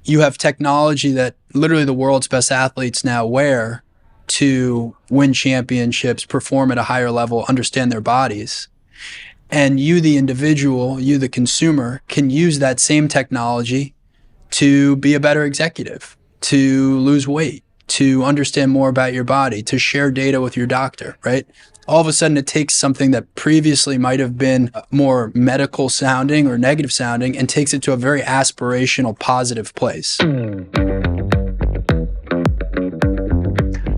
you have technology that literally the world's best athletes now wear to win championships, perform at a higher level, understand their bodies. And you, the individual, you, the consumer, can use that same technology to be a better executive, to lose weight, to understand more about your body, to share data with your doctor, right? All of a sudden, it takes something that previously might have been more medical sounding or negative sounding and takes it to a very aspirational, positive place.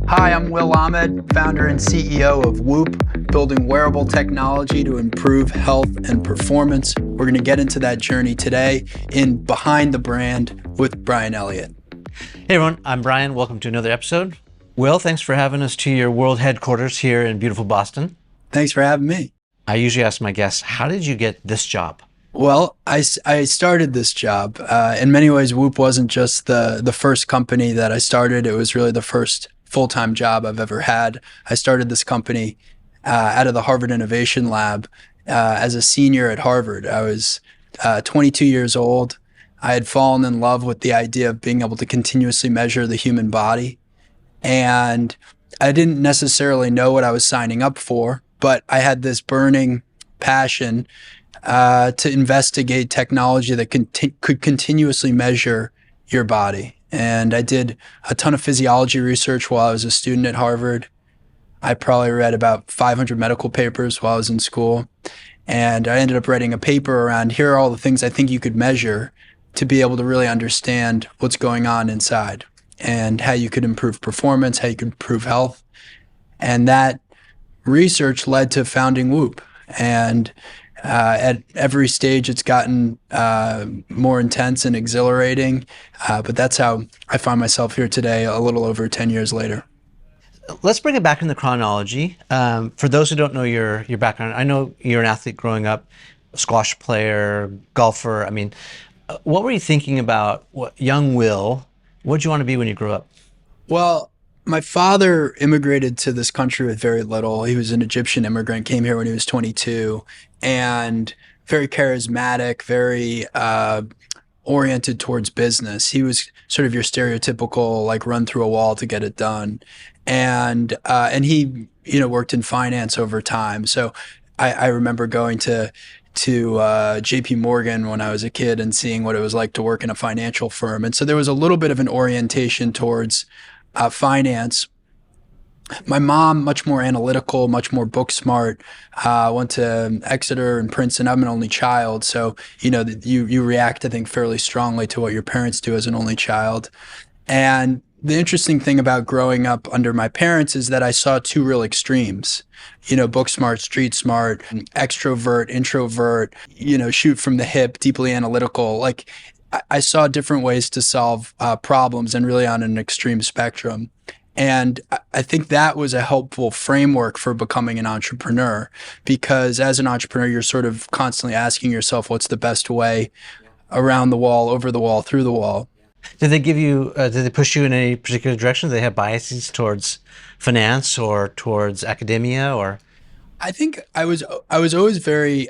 Hi, I'm Will Ahmed, founder and CEO of Whoop, building wearable technology to improve health and performance. We're going to get into that journey today in Behind the Brand with Brian Elliott. Hey everyone, I'm Brian. Welcome to another episode. Will, thanks for having us to your world headquarters here in beautiful Boston. Thanks for having me. I usually ask my guests, how did you get this job? Well, I started this job. In many ways, Whoop wasn't just the first company that I started. It was really the first full-time job I've ever had. I started this company out of the Harvard Innovation Lab as a senior at Harvard. I was 22 years old. I had fallen in love with the idea of being able to continuously measure the human body. And I didn't necessarily know what I was signing up for, but I had this burning passion to investigate technology that could continuously measure your body. And I did a ton of physiology research while I was a student at Harvard. I probably read about 500 medical papers while I was in school. And I ended up writing a paper around here are all the things I think you could measure to be able to really understand what's going on inside and how you could improve performance, how you could improve health. And that research led to founding Whoop. And at every stage, it's gotten more intense and exhilarating. But that's how I find myself here today, a little over 10 years later. Let's bring it back in the chronology. For those who don't know your background, I know you're an athlete growing up, a squash player, golfer. I mean, what were you thinking about young Will? What did you want to be when you grew up? Well, my father immigrated to this country with very little. He was an Egyptian immigrant, came here when he was 22, and very charismatic, very oriented towards business. He was sort of your stereotypical, like, run through a wall to get it done. And he, worked in finance over time. So I remember going to JP Morgan when I was a kid and seeing what it was like to work in a financial firm. And so there was a little bit of an orientation towards finance. My mom, much more analytical, much more book smart, went to Exeter and Princeton. I'm an only child. So, you react, I think, fairly strongly to what your parents do as an only child. And the interesting thing about growing up under my parents is that I saw two real extremes, book smart, street smart, extrovert, introvert, shoot from the hip, deeply analytical. Like I saw different ways to solve problems and really on an extreme spectrum. And I think that was a helpful framework for becoming an entrepreneur, because as an entrepreneur, you're sort of constantly asking yourself, what's the best way around the wall, over the wall, through the wall? Did they did they push you in any particular direction? Did they have biases towards finance or towards academia, or? I think I was always very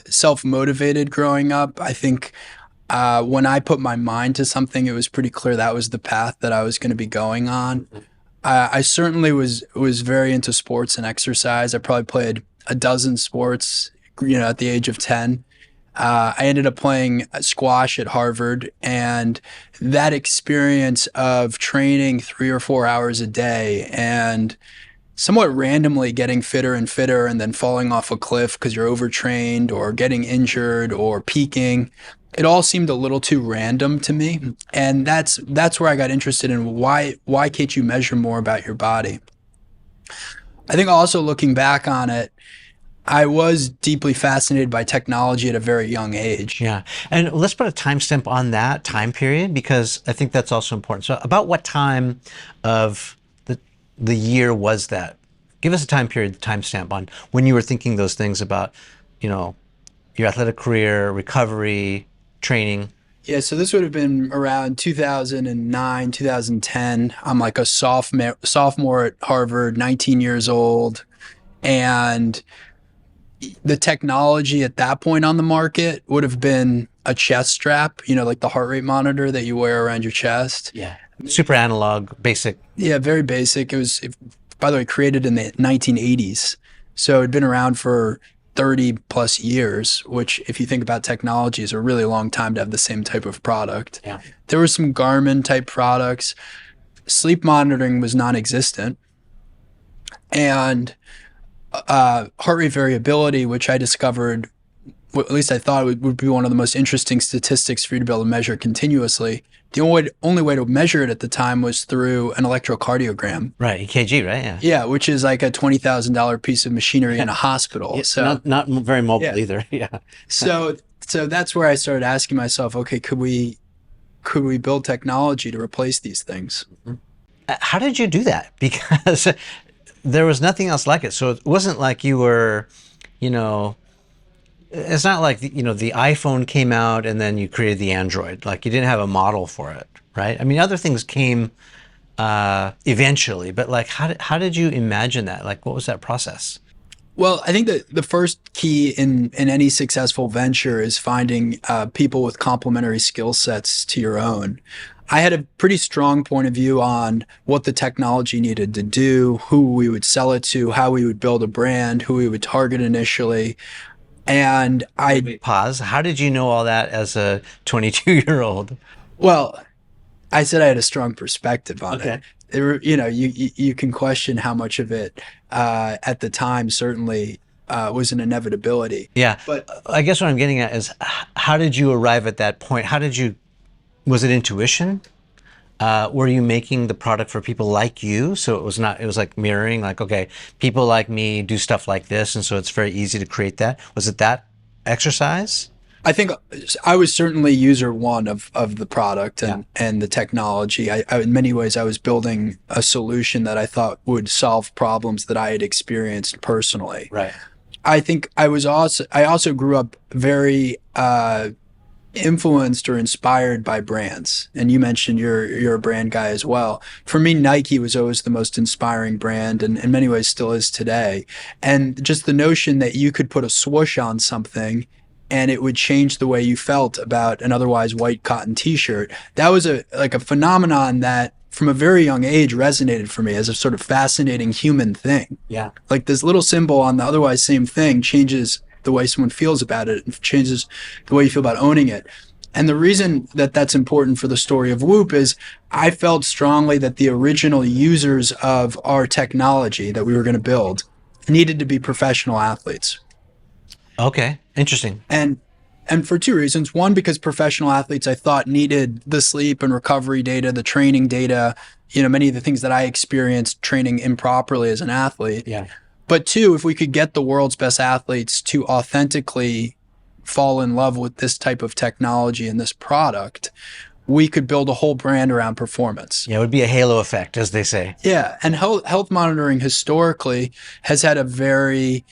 self-motivated growing up. I think when I put my mind to something, it was pretty clear that was the path that I was going to be going on. I certainly was very into sports and exercise. I probably played a dozen sports, at the age of 10. I ended up playing squash at Harvard, and that experience of training 3 or 4 hours a day and somewhat randomly getting fitter and fitter and then falling off a cliff because you're overtrained or getting injured or peaking, it all seemed a little too random to me. And that's where I got interested in why can't you measure more about your body? I think also looking back on it, I was deeply fascinated by technology at a very young age. Yeah. And let's put a timestamp on that time period, because I think that's also important. So about what time of the year was that? Give us a time period, timestamp on when you were thinking those things about, your athletic career, recovery, training. Yeah, so this would have been around 2009, 2010. I'm like a sophomore at Harvard, 19 years old. And the technology at that point on the market would have been a chest strap, like the heart rate monitor that you wear around your chest. Yeah. Super analog, basic. Yeah, very basic. By the way, created in the 1980s. So it'd been around for 30 plus years, which, if you think about technology, is a really long time to have the same type of product. Yeah. There were some Garmin type products. Sleep monitoring was non existent. And heart rate variability, which I discovered, at least I thought would be one of the most interesting statistics for you to be able to measure continuously. The only way to measure it at the time was through an electrocardiogram. Right, EKG, right? Yeah. Yeah, which is like a $20,000 piece of machinery in a hospital. It's So not very mobile yeah. either. Yeah. So that's where I started asking myself, okay, could we build technology to replace these things? How did you do that? Because there was nothing else like it. So it wasn't like you were, you know, it's not like, the iPhone came out and then you created the Android. Like you didn't have a model for it, right? I mean, other things came eventually, but like, how did you imagine that? Like, what was that process? Well, I think that the first key in any successful venture is finding people with complementary skill sets to your own. I had a pretty strong point of view on what the technology needed to do, who we would sell it to, how we would build a brand, who we would target initially. And Pause. How did you know all that as a 22-year-old? well, I said I had a strong perspective on Okay. it. You can question how much of it at the time certainly was an inevitability. Yeah. But I guess what I'm getting at is how did you arrive at that point? Was it intuition? Were you making the product for people like you? So it was like mirroring, like, okay, people like me do stuff like this. And so it's very easy to create that. Was it that exercise? I think I was certainly user one of the product and the technology. In many ways, I was building a solution that I thought would solve problems that I had experienced personally. Right. I think I also grew up very influenced or inspired by brands. And you mentioned you're a brand guy as well. For me, Nike was always the most inspiring brand, and in many ways still is today. And just the notion that you could put a swoosh on something and it would change the way you felt about an otherwise white cotton t-shirt. That was a phenomenon that from a very young age resonated for me as a sort of fascinating human thing. Yeah. Like this little symbol on the otherwise same thing changes the way someone feels about it. It changes the way you feel about owning it. And the reason that that's important for the story of Whoop is I felt strongly that the original users of our technology that we were going to build needed to be professional athletes. Okay. Interesting. And for two reasons. One, because professional athletes I thought needed the sleep and recovery data, the training data, many of the things that I experienced training improperly as an athlete. Yeah. But two, if we could get the world's best athletes to authentically fall in love with this type of technology and this product, we could build a whole brand around performance. Yeah, it would be a halo effect, as they say. Yeah. And health monitoring historically has had a very,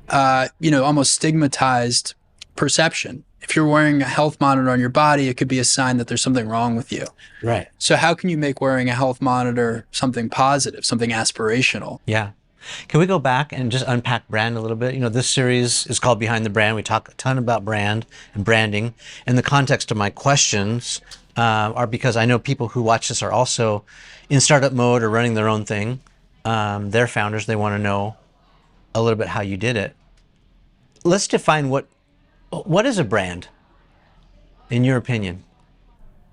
almost stigmatized perception. If you're wearing a health monitor on your body, it could be a sign that there's something wrong with you. Right. So how can you make wearing a health monitor something positive, something aspirational? Yeah. Can we go back and just unpack brand a little bit? This series is called Behind the Brand. We talk a ton about brand and branding. And the context of my questions are because I know people who watch this are also in startup mode or running their own thing. They're founders. They want to know a little bit how you did it. Let's define what is a brand, in your opinion?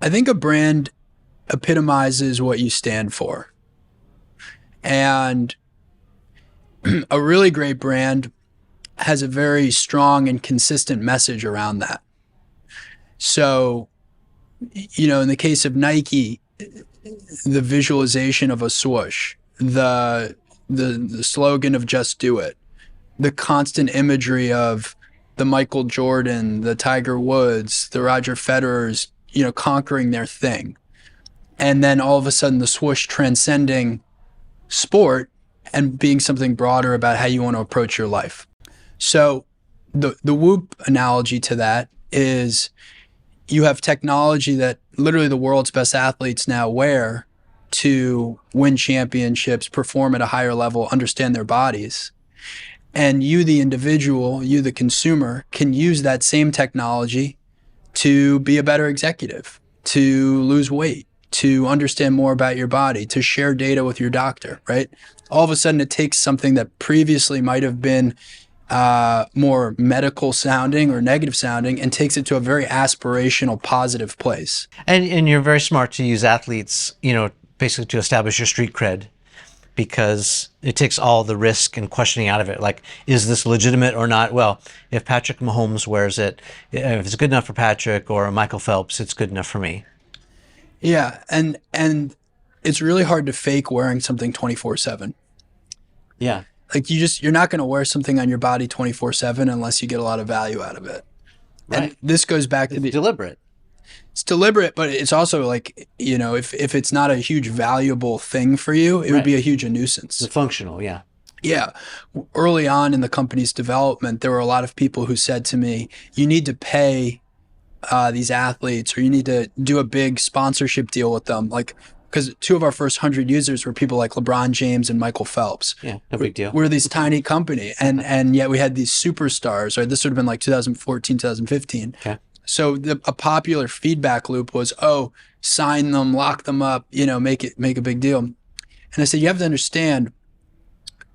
I think a brand epitomizes what you stand for. And a really great brand has a very strong and consistent message around that. So, in the case of Nike, the visualization of a swoosh, the slogan of just do it, the constant imagery of the Michael Jordan, the Tiger Woods, the Roger Federers, conquering their thing. And then all of a sudden the swoosh transcending sport and being something broader about how you want to approach your life. So the Whoop analogy to that is you have technology that literally the world's best athletes now wear to win championships, perform at a higher level, understand their bodies. And you, the individual, you, the consumer, can use that same technology to be a better executive, to lose weight, to understand more about your body, to share data with your doctor, right? All of a sudden, it takes something that previously might have been more medical sounding or negative sounding and takes it to a very aspirational, positive place. And you're very smart to use athletes, basically to establish your street cred, because it takes all the risk and questioning out of it. Like, is this legitimate or not? Well, if Patrick Mahomes wears it, if it's good enough for Patrick, or Michael Phelps, it's good enough for me. Yeah, and it's really hard to fake wearing something 24/7. Yeah, Like you're not going to wear something on your body 24/7 unless you get a lot of value out of it. And right. this goes back to It's the deliberate. it's deliberate, but it's also like, if it's not a huge valuable thing for you, it would Right. be a huge The nuisance. functional, yeah. Yeah. Early on in the company's development, there were a lot of people who said to me, you need to pay these athletes, or you need to do a big sponsorship deal with them. Like, because two of our first 100 users were people like LeBron James and Michael Phelps. Yeah, no big deal. We're this tiny company, and yet we had these superstars. Right, this would have been like 2014, 2015. Okay. So a popular feedback loop was, oh, sign them, lock them up, make a big deal. And I said, you have to understand,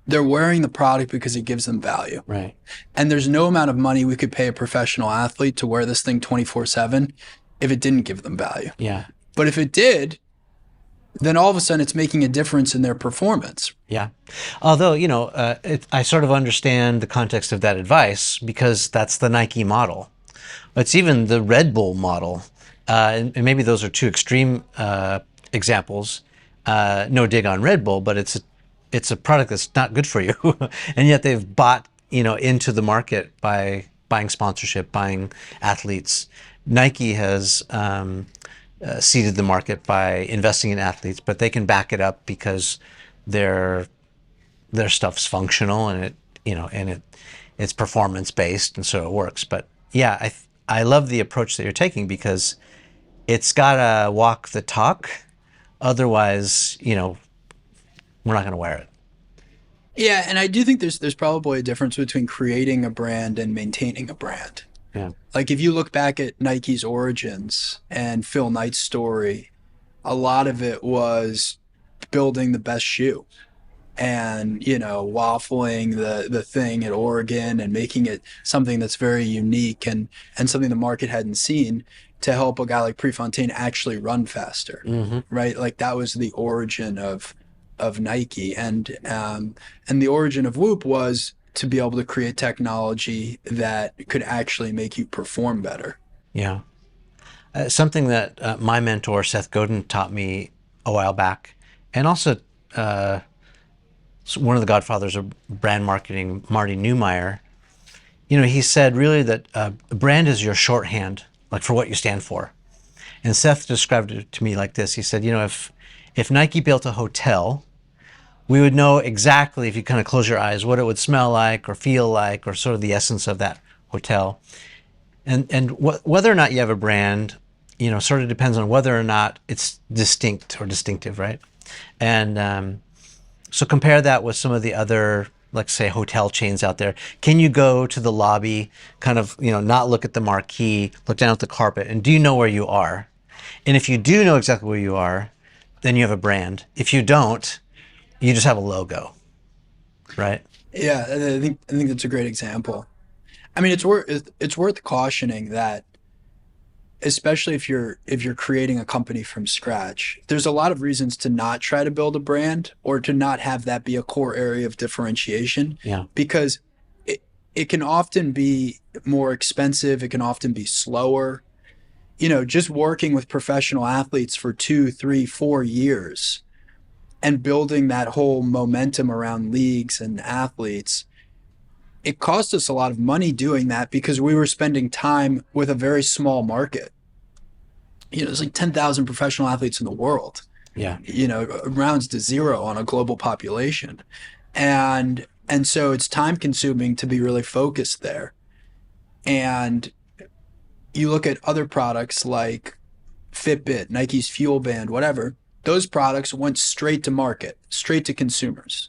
they're wearing the product because it gives them value. Right. And there's no amount of money we could pay a professional athlete to wear this thing 24/7 if it didn't give them value. Yeah. But if it did, then all of a sudden it's making a difference in their performance. Yeah. Although, I sort of understand the context of that advice, because that's the Nike model. It's even the Red Bull model. And maybe those are two extreme examples. No dig on Red Bull, but it's a product that's not good for you. And yet they've bought, into the market by buying sponsorship, buying athletes. Nike has seeded the market by investing in athletes, but they can back it up because their stuff's functional, and it's performance based, and so it works. But yeah, I love the approach that you're taking, because it's gotta walk the talk. Otherwise, we're not gonna wear it. Yeah, and I do think there's probably a difference between creating a brand and maintaining a brand. Yeah. Like if you look back at Nike's origins and Phil Knight's story, a lot of it was building the best shoe and waffling the thing at Oregon and making it something that's very unique and something the market hadn't seen, to help a guy like Prefontaine actually run faster. Mm-hmm. Right, like that was the origin of Nike, and the origin of Whoop was to be able to create technology that could actually make you perform better. Yeah. Something that my mentor Seth Godin taught me a while back, and also one of the godfathers of brand marketing, Marty Neumeier. He said really that a brand is your shorthand, like for what you stand for. And Seth described it to me like this. He said, if Nike built a hotel, we would know exactly, if you kind of close your eyes, what it would smell like or feel like, or sort of the essence of that hotel. And whether or not you have a brand, sort of depends on whether or not it's distinct or distinctive, right? And so compare that with some of the other, like say, hotel chains out there. Can you go to the lobby, kind of, not look at the marquee, look down at the carpet, and do you know where you are? And if you do know exactly where you are, then you have a brand. If you don't, you just have a logo, right? Yeah, I think that's a great example. I mean, it's worth cautioning that, especially if you're creating a company from scratch, there's a lot of reasons to not try to build a brand or to not have that be a core area of differentiation, Yeah. because it can often be more expensive, it can often be slower. Just working with professional athletes for 2, 3, 4 years and building that whole momentum around leagues and athletes, it cost us a lot of money doing that because we were spending time with a very small market. There's like 10,000 professional athletes in the world. Yeah. It rounds to zero on a global population. And so it's time consuming to be really focused there. And you look at other products like Fitbit, Nike's Fuel Band, whatever, those products went straight to market, straight to consumers.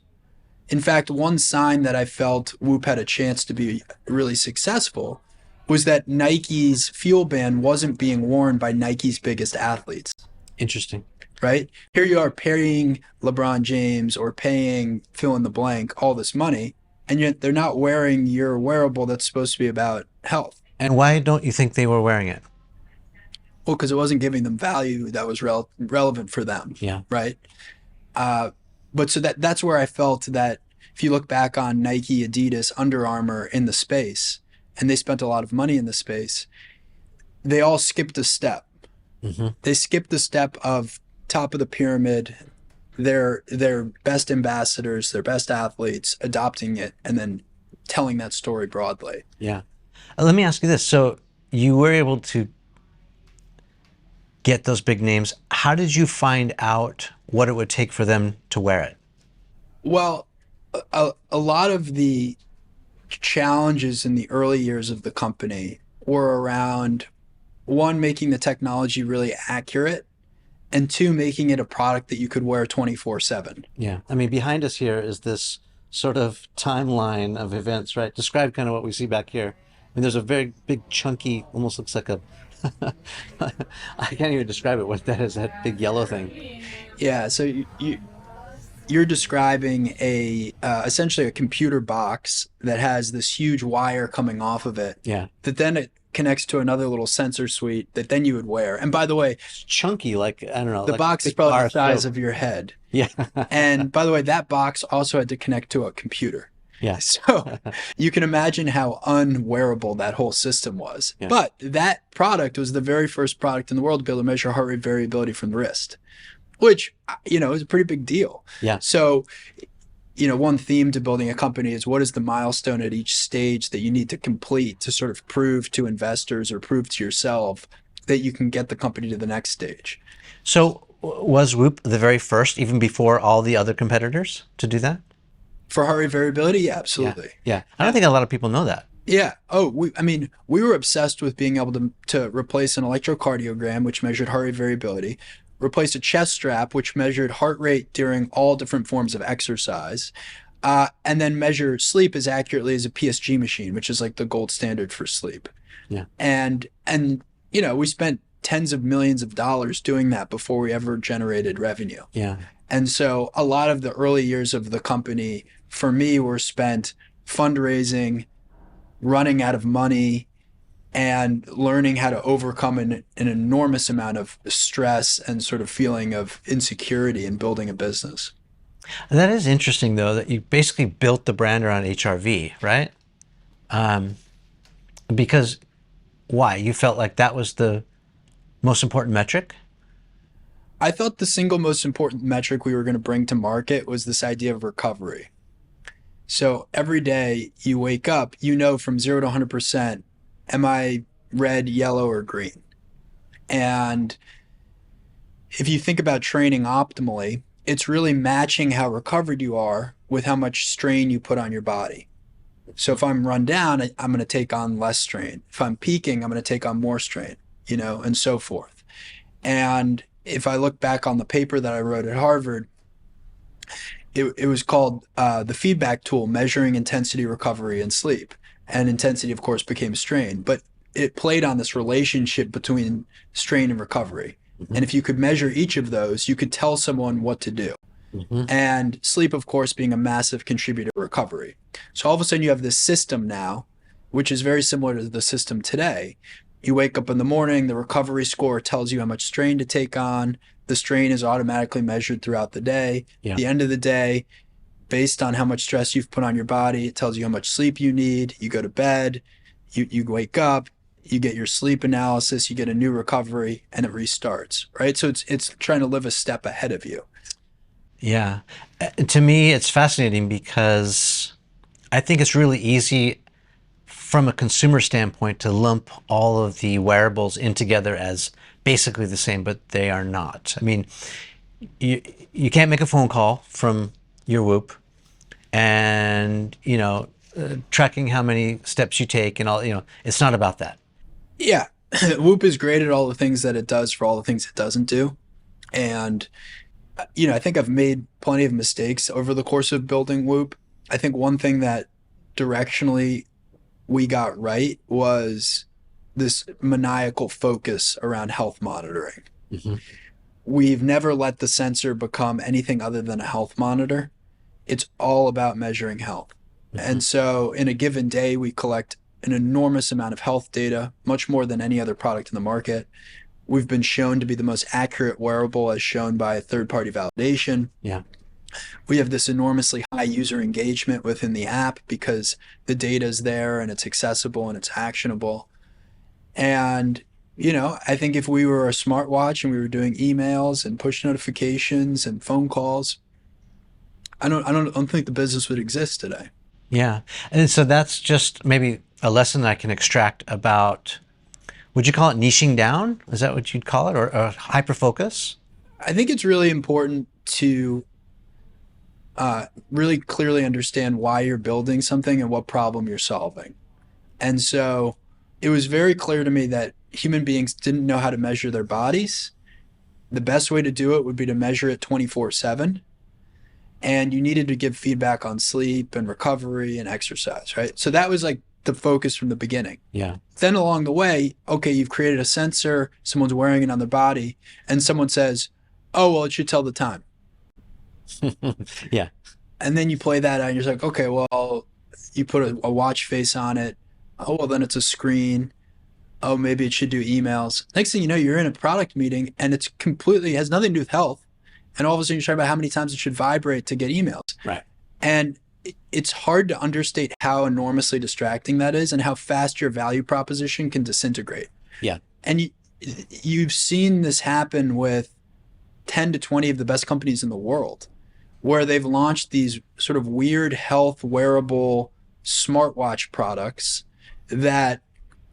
In fact, one sign that I felt Whoop had a chance to be really successful was that Nike's Fuel Band wasn't being worn by Nike's biggest athletes, Interesting. right? Here you are paying LeBron James or paying fill in the blank all this money, and yet they're not wearing your wearable that's supposed to be about health. And why don't you think they were wearing it? Well, because it wasn't giving them value that was relevant for them, Yeah. right? Uh, but so that's where I felt that if you look back on Nike, Adidas, Under Armour in the space, and they spent a lot of money in the space, they all skipped a step. Hmm. They skipped the step of top of the pyramid, their best ambassadors, their best athletes adopting it, and then telling that story broadly. Yeah. Let me ask you this. So you were able to get those big names. How did you find out what it would take for them to wear it? Well, a lot of the challenges in the early years of the company were around one, making the technology really accurate, and two, making it a product that you could wear 24/7. Yeah. I mean, behind us here is this sort of timeline of events, right? Describe kind of what we see back here. I mean, there's a very big, chunky, almost looks like a, I can't even describe it. What that is, that big yellow thing. Yeah, so you're describing a essentially a computer box that has this huge wire coming off of it Yeah. that then it connects to another little sensor suite that then you would wear. And by the way, It's chunky, like, I don't know, the like a box is big probably bar the of size soap. of your head. Yeah. And by the way, that box also had to connect to a computer. Yeah. So you can imagine how unwearable that whole system was. Yeah. But that product was the very first product in the world to be able to measure heart rate variability from the wrist, which, is a pretty big deal. Yeah. So, one theme to building a company is what is the milestone at each stage that you need to complete to sort of prove to investors or prove to yourself that you can get the company to the next stage. So was Whoop the very first, even before all the other competitors, to do that? For heart rate variability, yeah, Yeah. absolutely. Yeah. I don't think a lot of people know that. Yeah. Oh, we were obsessed with being able to replace an electrocardiogram, which measured heart rate variability, replace a chest strap, which measured heart rate during all different forms of exercise, and then measure sleep as accurately as a PSG machine, which is like the gold standard for sleep. Yeah. And we spent tens of millions of dollars doing that before we ever generated revenue. Yeah. And so a lot of the early years of the company for me were spent fundraising, running out of money, and learning how to overcome an enormous amount of stress and sort of feeling of insecurity in building a business. That is interesting, though, that you basically built the brand around HRV, right? Because why? You felt like that was the most important metric? I thought the single most important metric we were going to bring to market was this idea of recovery. So every day you wake up, from 0 to 100%, am I red, yellow, or green? And if you think about training optimally, it's really matching how recovered you are with how much strain you put on your body. So if I'm run down, I'm going to take on less strain. If I'm peaking, I'm going to take on more strain, and so forth. And if I look back on the paper that I wrote at Harvard, it was called the feedback tool, measuring intensity, recovery, and sleep. And intensity, of course, became strain. But it played on this relationship between strain and recovery. Mm-hmm. And if you could measure each of those, you could tell someone what to do. Mm-hmm. And sleep, of course, being a massive contributor to recovery. So all of a sudden you have this system now, which is very similar to the system today. You wake up in the morning, the recovery score tells you how much strain to take on. The strain is automatically measured throughout the day. Yeah. At the end of the day, based on how much stress you've put on your body, it tells you how much sleep you need. You go to bed, you wake up, you get your sleep analysis, you get a new recovery, and it restarts, right? So it's trying to live a step ahead of you. Yeah. To me, it's fascinating because I think it's really easy from a consumer standpoint to lump all of the wearables in together as basically the same, but they are not. I mean, you can't make a phone call from your Whoop and, tracking how many steps you take and all, it's not about that. Yeah. Whoop is great at all the things that it does for all the things it doesn't do. And, I think I've made plenty of mistakes over the course of building Whoop. I think one thing that directionally we got right was this maniacal focus around health monitoring. Hmm. We've never let the sensor become anything other than a health monitor. It's all about measuring health. Hmm. And so in a given day, we collect an enormous amount of health data, much more than any other product in the market. We've been shown to be the most accurate wearable as shown by third party validation. Yeah. We have this enormously high user engagement within the app because the data is there and it's accessible and it's actionable. And, I think if we were a smartwatch and we were doing emails and push notifications and phone calls, I don't think the business would exist today. Yeah. And so that's just maybe a lesson I can extract about, would you call it niching down? Is that what you'd call it? Or hyper focus? I think it's really important to really clearly understand why you're building something and what problem you're solving. And so it was very clear to me that human beings didn't know how to measure their bodies. The best way to do it would be to measure it 24/7. And you needed to give feedback on sleep and recovery and exercise, right? So that was like the focus from the beginning. Yeah. Then along the way, okay, you've created a sensor, someone's wearing it on their body, and someone says, oh, well, it should tell the time. Yeah. And then you play that out and you're like, okay, well, you put a watch face on it. Oh, well, then it's a screen. Oh, maybe it should do emails. Next thing you know, you're in a product meeting and it's completely has nothing to do with health. And all of a sudden you're talking about how many times it should vibrate to get emails. Right. And it's hard to understate how enormously distracting that is and how fast your value proposition can disintegrate. Yeah. And you've seen this happen with 10 to 20 of the best companies in the world, where they've launched these sort of weird health wearable smartwatch products that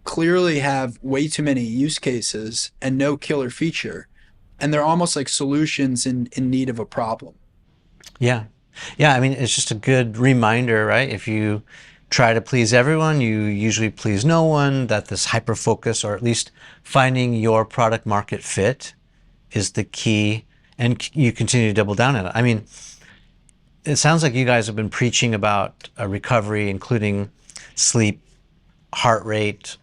clearly have way too many use cases and no killer feature. And they're almost like solutions in need of a problem. Yeah. Yeah. I mean, it's just a good reminder, right? If you try to please everyone, you usually please no one, that this hyper focus, or at least finding your product market fit, is the key. And you continue to double down on it. I mean, it sounds like you guys have been preaching about a recovery, including sleep, heart rate,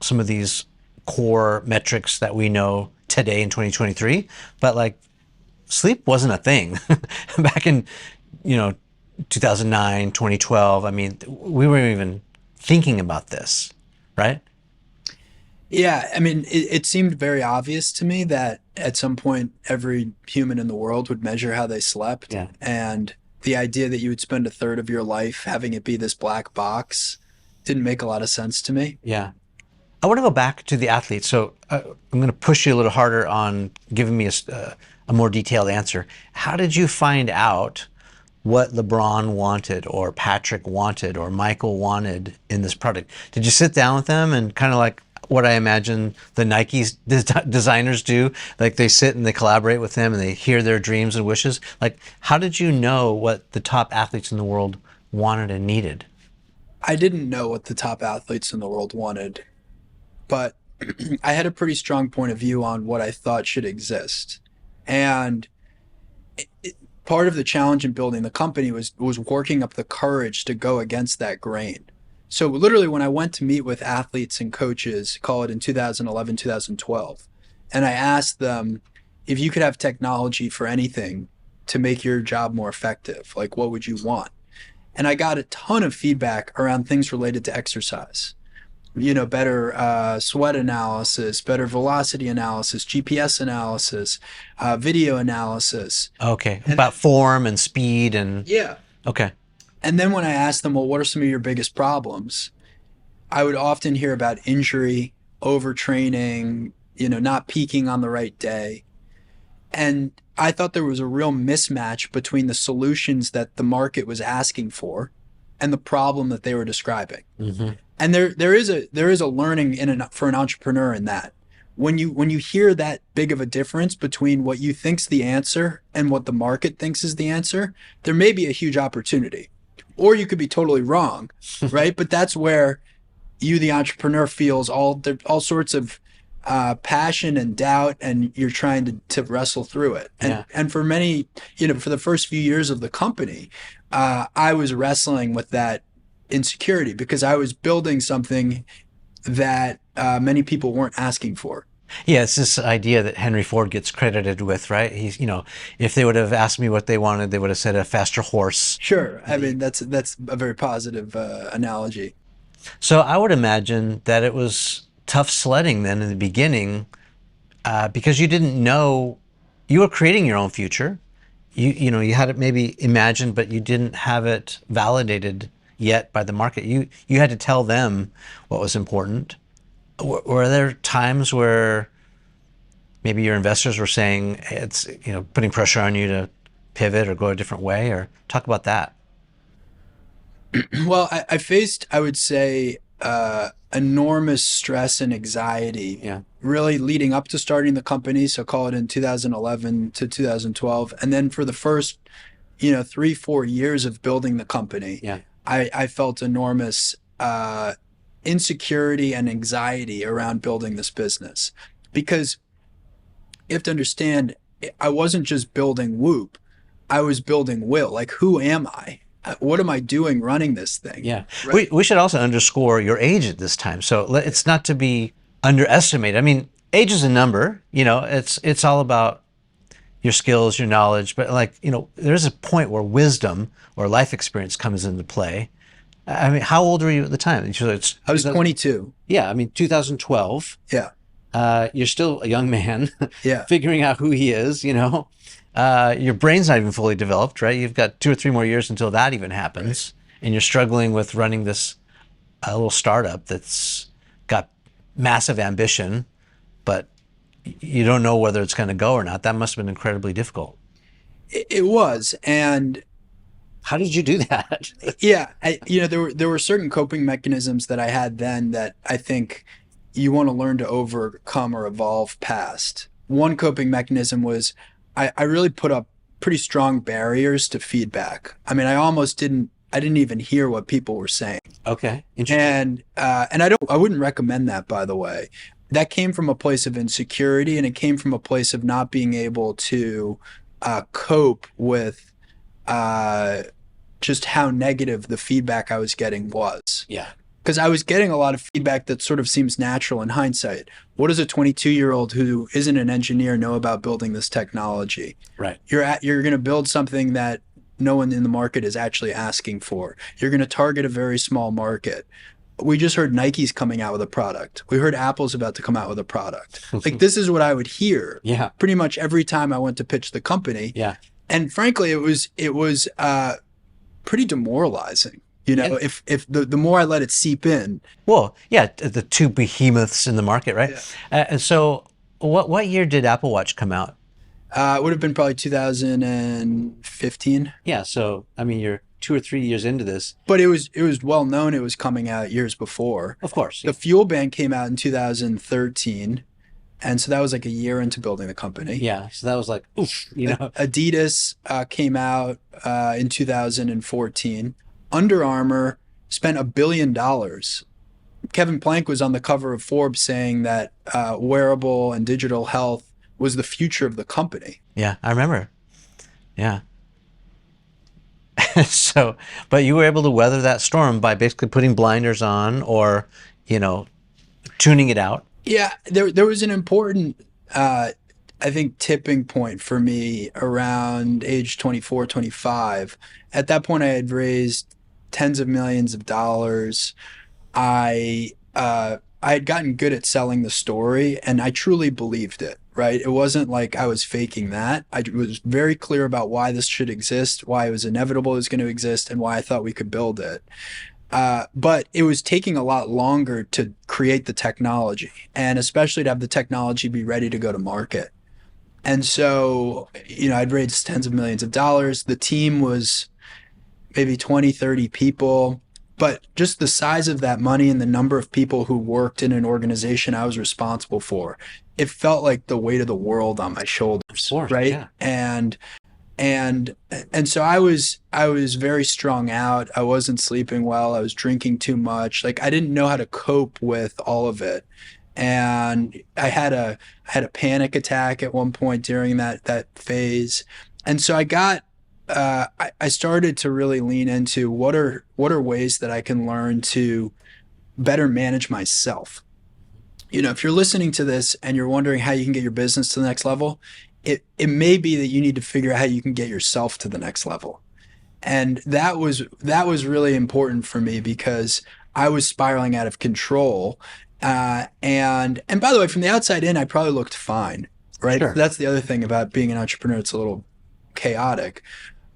some of these core metrics that we know today in 2023. But like, sleep wasn't a thing back in, you know, 2009, 2012. I mean, we weren't even thinking about this, right? Yeah, I mean, it seemed very obvious to me that at some point every human in the world would measure how they slept. Yeah. And the idea that you would spend a third of your life having it be this black box didn't make a lot of sense to me. Yeah. I want to go back to the athletes. So I'm going to push you a little harder on giving me a more detailed answer. How did you find out what LeBron wanted, or Patrick wanted, or Michael wanted in this product? Did you sit down with them and kind of like what I imagine the Nike designers do? Like they sit and they collaborate with them and they hear their dreams and wishes. Like, how did you know what the top athletes in the world wanted and needed? I didn't know what the top athletes in the world wanted, but I had a pretty strong point of view on what I thought should exist. And part of the challenge in building the company was working up the courage to go against that grain. So literally when I went to meet with athletes and coaches, call it in 2011, 2012, and I asked them, if you could have technology for anything to make your job more effective, like what would you want? And I got a ton of feedback around things related to exercise. Better sweat analysis, better velocity analysis, GPS analysis, video analysis. Okay. And About form and speed and yeah. okay. And then when I asked them, well, what are some of your biggest problems? I would often hear about injury, overtraining, not peaking on the right day. And I thought there was a real mismatch between the solutions that the market was asking for and the problem that they were describing. Mm-hmm. And there is a learning for an entrepreneur in that. When you hear that big of a difference between what you think's the answer and what the market thinks is the answer, there may be a huge opportunity. Or you could be totally wrong, right? But that's where you, the entrepreneur, feels all sorts of passion and doubt, and you're trying to wrestle through it. And for many, for the first few years of the company, I was wrestling with that insecurity because I was building something that many people weren't asking for. Yeah, it's this idea that Henry Ford gets credited with, right? He's, if they would have asked me what they wanted, they would have said a faster horse. Sure, I mean that's a very positive analogy. So I would imagine that it was tough sledding then in the beginning, because you didn't know you were creating your own future. You had it maybe imagined, but you didn't have it validated yet by the market. You had to tell them what was important. Were there times where maybe your investors were saying it's putting pressure on you to pivot or go a different way, or talk about that? Well, I faced, I would say, enormous stress and anxiety Yeah, really leading up to starting the company. So call it in 2011 to 2012. And then for the first, 3, 4 years of building the company, yeah, I felt enormous insecurity and anxiety around building this business because you have to understand, I wasn't just building Whoop, I was building Will. Like, who am I? What am I doing running this thing? yeah. Right. We should also underscore your age at this time. So it's not to be underestimated. I mean, age is a number. It's all about your skills, your knowledge, but there's a point where wisdom or life experience comes into play. I mean, how old were you at the time? So it's I was 22. yeah, I mean, 2012. Yeah. You're still a young man Yeah. figuring out who he is. Your brain's not even fully developed, right? You've got 2 or 3 more years until that even happens. Right. And you're struggling with running this little startup that's got massive ambition, but you don't know whether it's going to go or not. That must have been incredibly difficult. It was. And how did you do that? yeah, there were certain coping mechanisms that I had then that I think you want to learn to overcome or evolve past. One coping mechanism was I really put up pretty strong barriers to feedback. I mean, I didn't even hear what people were saying. Okay, interesting. And I wouldn't recommend that, by the way. That came from a place of insecurity, and it came from a place of not being able to cope with just how negative the feedback I was getting was. Yeah. Because I was getting a lot of feedback that sort of seems natural in hindsight. What does a 22-year-old who isn't an engineer know about building this technology? Right. You're going to build something that no one in the market is actually asking for. You're going to target a very small market. We just heard Nike's coming out with a product. We heard Apple's about to come out with a product. Like, this is what I would hear. Yeah. Pretty much every time I went to pitch the company. Yeah. And frankly, it was pretty demoralizing. Yeah. If the more I let it seep in. Well, yeah, the two behemoths in the market, right? Yeah. And so, what year did Apple Watch come out? It would have been probably 2015. Yeah, so I mean, you're 2 or 3 years into this. But it was well known it was coming out years before. Of course. Yeah. The Fuel Band came out in 2013. And so that was like a year into building the company. Yeah, so that was like, oof, Adidas came out in 2014. Under Armour spent $1 billion. Kevin Plank was on the cover of Forbes saying that wearable and digital health was the future of the company. Yeah, I remember. Yeah. So, but you were able to weather that storm by basically putting blinders on or, tuning it out. Yeah, there was an important, I think, tipping point for me around age 24, 25. At that point, I had raised tens of millions of dollars. I had gotten good at selling the story, and I truly believed it. Right? It wasn't like I was faking that. I was very clear about why this should exist, why it was inevitable it was going to exist, and why I thought we could build it. But it was taking a lot longer to create the technology, and especially to have the technology be ready to go to market. And so, I'd raised tens of millions of dollars. The team was maybe 20, 30 people. But just the size of that money and the number of people who worked in an organization I was responsible for, it felt like the weight of the world on my shoulders, of course, right? Yeah. And so I was very strung out. I wasn't sleeping well. I was drinking too much. Like, I didn't know how to cope with all of it. And I had a panic attack at one point during that phase. And so I got I started to really lean into what are ways that I can learn to better manage myself. If you're listening to this and you're wondering how you can get your business to the next level, it may be that you need to figure out how you can get yourself to the next level. And that was really important for me because I was spiraling out of control. And by the way, from the outside in, I probably looked fine, right? Sure. That's the other thing about being an entrepreneur. It's a little chaotic.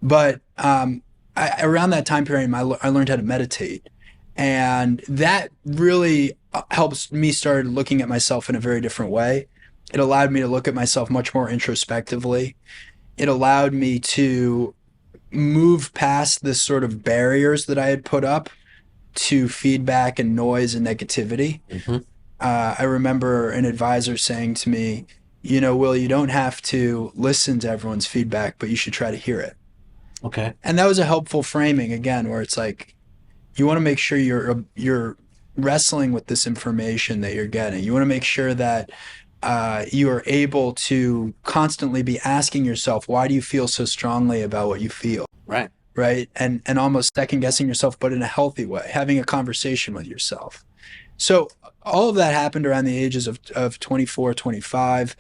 But around that time period, I learned how to meditate. And that really helps me start looking at myself in a very different way. It allowed me to look at myself much more introspectively. It allowed me to move past this sort of barriers that I had put up to feedback and noise and negativity. Hmm. I remember an advisor saying to me, Will, you don't have to listen to everyone's feedback, but you should try to hear it. Okay. And that was a helpful framing again, where it's like you want to make sure you're wrestling with this information that you're getting. You want to make sure that you are able to constantly be asking yourself, why do you feel so strongly about what you feel? Right. Right. And almost second guessing yourself, but in a healthy way, having a conversation with yourself. So all of that happened around the ages of 24, 25.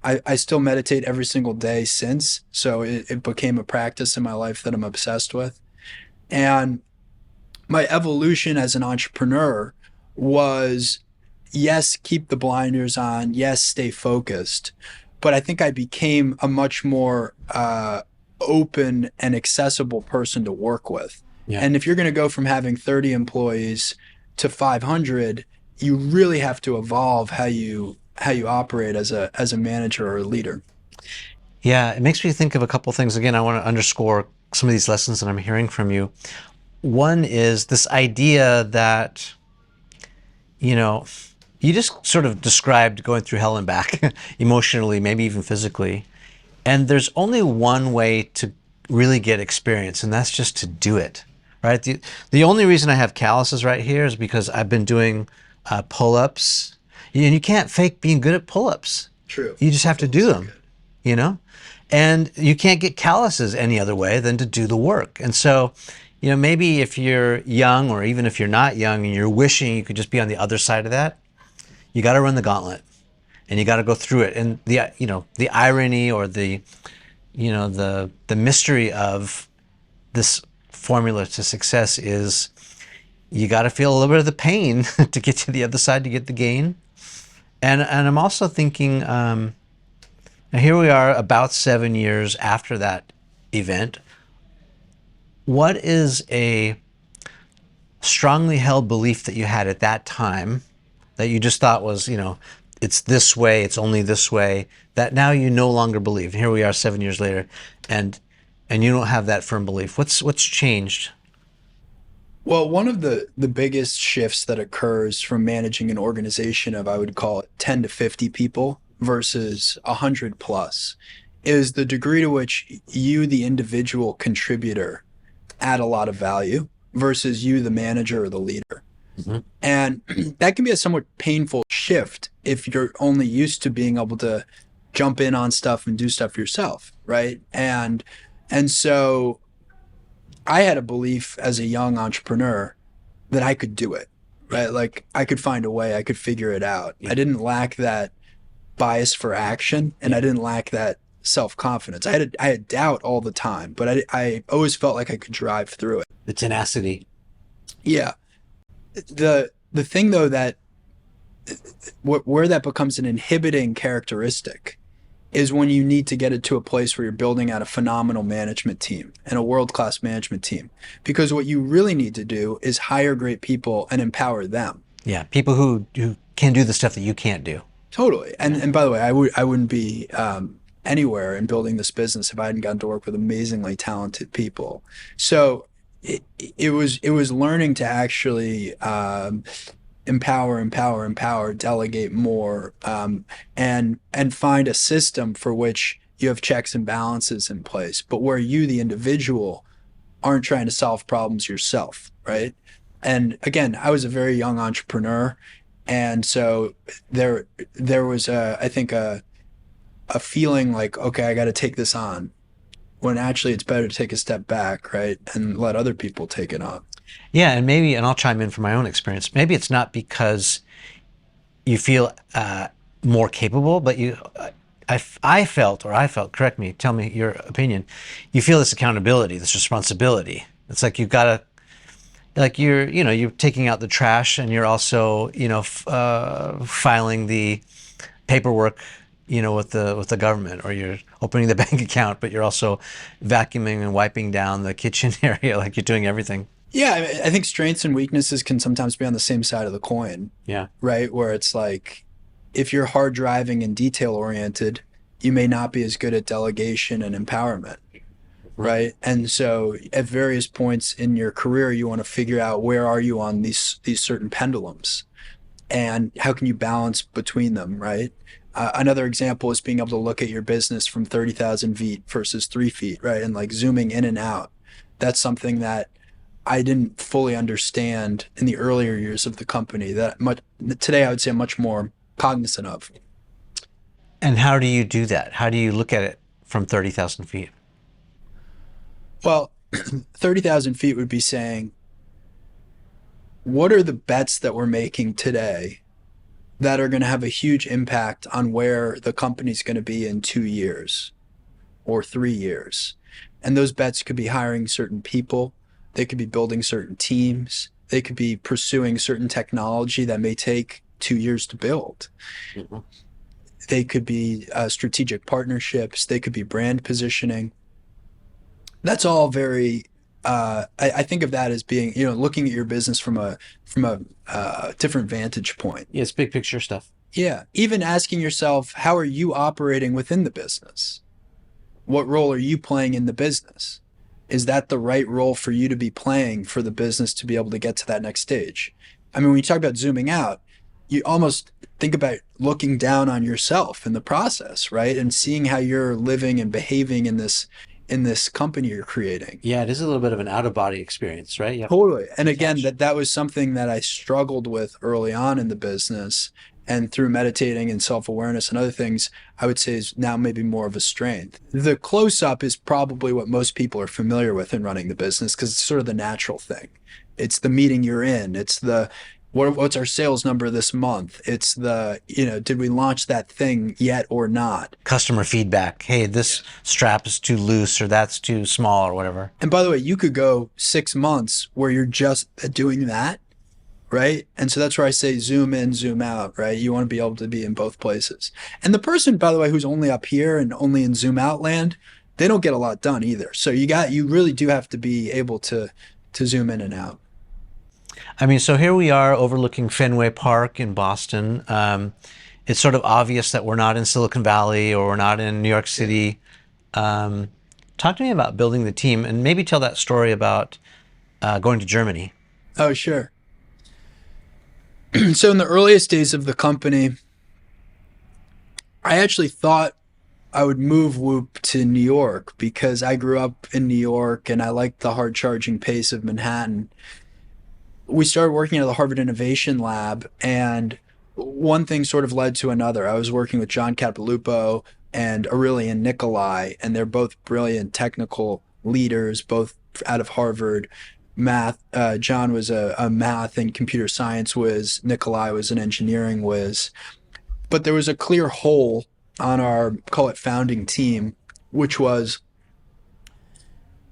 I still meditate every single day since. So it became a practice in my life that I'm obsessed with. And my evolution as an entrepreneur was yes, keep the blinders on, yes, stay focused. But I think I became a much more open and accessible person to work with. Yeah. And if you're going to go from having 30 employees to 500, you really have to evolve how you operate as a manager or a leader. Yeah. It makes me think of a couple things. Again, I want to underscore some of these lessons that I'm hearing from you. One is this idea that, you know, you just sort of described going through hell and back emotionally, maybe even physically. And there's only one way to really get experience, and that's just to do it, right? The only reason I have calluses right here is because I've been doing pull-ups. And you can't fake being good at pull-ups. True. You just have to Feels do so them, good. you know? And you can't get calluses any other way than to do the work. And so, maybe if you're young or even if you're not young and you're wishing you could just be on the other side of that, you got to run the gauntlet and you got to go through it. And the irony or the mystery of this formula to success is you got to feel a little bit of the pain to get to the other side to get the gain. And I'm also thinking, now here we are about 7 years after that event. What is a strongly held belief that you had at that time that you just thought was, it's this way, it's only this way, that now you no longer believe? And here we are 7 years later, and you don't have that firm belief. What's changed? Well, one of the biggest shifts that occurs from managing an organization of, I would call it, 10 to 50 people versus 100 plus is the degree to which you, the individual contributor, add a lot of value versus you, the manager or the leader. Mhm. And that can be a somewhat painful shift if you're only used to being able to jump in on stuff and do stuff yourself, right? And so I had a belief as a young entrepreneur that I could do it, right? Like I could find a way, I could figure it out. Yeah. I didn't lack that bias for action and Yeah. I didn't lack that self-confidence. I had doubt all the time, but I always felt like I could drive through it. The tenacity. Yeah. The thing though that where that becomes an inhibiting characteristic is when you need to get it to a place where you're building out a phenomenal management team and a world-class management team. Because what you really need to do is hire great people and empower them. Yeah, people who can do the stuff that you can't do. Totally. And by the way, I wouldn't be anywhere in building this business if I hadn't gotten to work with amazingly talented people. So it was learning to actually empower, delegate more, and find a system for which you have checks and balances in place, but where you, the individual, aren't trying to solve problems yourself, right? And again, I was a very young entrepreneur, and so there was I think a feeling like, okay, I got to take this on when actually it's better to take a step back, right, and let other people take it on. Yeah, and maybe, and I'll chime in from my own experience. Maybe it's not because you feel more capable, but I felt, or I felt, correct me, tell me your opinion. You feel this accountability, this responsibility. It's like you've got to, like you're taking out the trash, and you're also, filing the paperwork, with the government, or you're opening the bank account, but you're also vacuuming and wiping down the kitchen area, like you're doing everything. Yeah, I think strengths and weaknesses can sometimes be on the same side of the coin, Yeah. right? Where it's like if you're hard driving and detail oriented, you may not be as good at delegation and empowerment, right? And so at various points in your career, you want to figure out where are you on these certain pendulums and how can you balance between them, right? Another example is being able to look at your business from 30,000 feet versus 3 feet, right? And like zooming in and out. That's something that I didn't fully understand in the earlier years of the company that much today I would say I'm much more cognizant of. And how do you do that? How do you look at it from 30,000 feet? Well, 30,000 feet would be saying, what are the bets that we're making today that are going to have a huge impact on where the company's going to be in 2 years or 3 years? And those bets could be hiring certain people, they could be building certain teams, they could be pursuing certain technology that may take 2 years to build. Mm-hmm. They could be strategic partnerships, they could be brand positioning. That's all very. I think of that as being, looking at your business from a different vantage point. Yeah, it's big picture stuff. Yeah, even asking yourself, how are you operating within the business? What role are you playing in the business? Is that the right role for you to be playing for the business to be able to get to that next stage? I mean, when you talk about zooming out, you almost think about looking down on yourself in the process, right? And seeing how you're living and behaving in this company you're creating. Yeah, it is a little bit of an out of body experience, right? You have to Totally. And again, detach. that was something that I struggled with early on in the business. And through meditating and self awareness and other things, I would say is now maybe more of a strength. The close up is probably what most people are familiar with in running the business because it's sort of the natural thing. It's the meeting you're in. It's the what's our sales number this month? It's the, did we launch that thing yet or not? Customer feedback. Hey, this strap is too loose, or that's too small, or whatever. And by the way, you could go 6 months where you're just doing that, right? And so that's where I say zoom in, zoom out, right? You want to be able to be in both places. And the person, by the way, who's only up here and only in zoom out land, they don't get a lot done either. So you really do have to be able to zoom in and out. I mean, so here we are overlooking Fenway Park in Boston. It's sort of obvious that we're not in Silicon Valley, or we're not in New York City. Talk to me about building the team, and maybe tell that story about going to Germany. Oh, sure. So in the earliest days of the company, I actually thought I would move Whoop to New York because I grew up in New York and I liked the hard charging pace of Manhattan. We started working at the Harvard Innovation Lab, and one thing sort of led to another. I was working with John Capilupo and Aurelian Nicolai, and they're both brilliant technical leaders, both out of Harvard. Math. John was a math and computer science whiz. Nicolai was an engineering whiz. But there was a clear hole on our, call it, founding team, which was,